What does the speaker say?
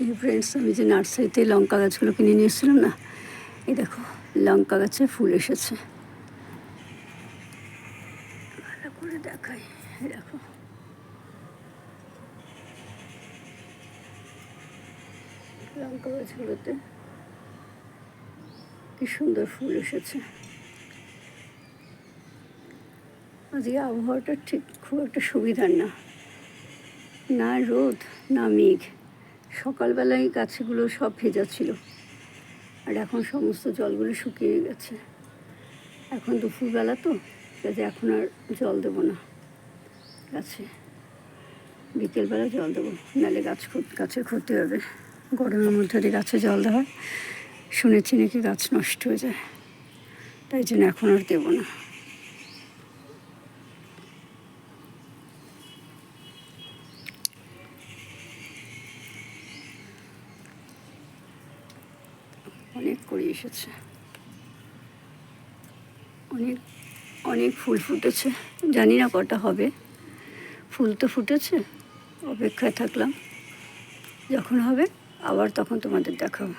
এই ফ্রেন্ডস, আমি যে নার্সারিতে লঙ্কা গাছগুলো কিনে নিয়ে এসেছিলাম না, এই দেখো লঙ্কা গাছে ফুল এসেছে। ভালো করে দেখাই, দেখো লঙ্কা গাছগুলোতে কি সুন্দর ফুল এসেছে। আজকে আবহাওয়াটা ঠিক খুব একটা সুবিধার না, না রোদ না মেঘ। সকালবেলায় গাছগুলো সব ভেজা ছিল, আর এখন সমস্ত জলগুলো শুকিয়ে গেছে। এখন দুপুরবেলা তো, কাজে এখন আর জল দেবো না গাছে, বিকেলবেলা জল দেবো, নাহলে গাছের ক্ষতি হবে। গরমের মধ্যে দিয়ে গাছে জল দেওয়া হয়, শুনেছি নাকি গাছ নষ্ট হয়ে যায়, তাই জন্য এখন আর দেবো না। অনেক করে এসেছে, অনেক অনেক ফুল ফুটেছে, জানি না কটা হবে। ফুল তো ফুটেছে, অপেক্ষায় থাকলাম, যখন হবে আবার তখন তোমাদের দেখাবো।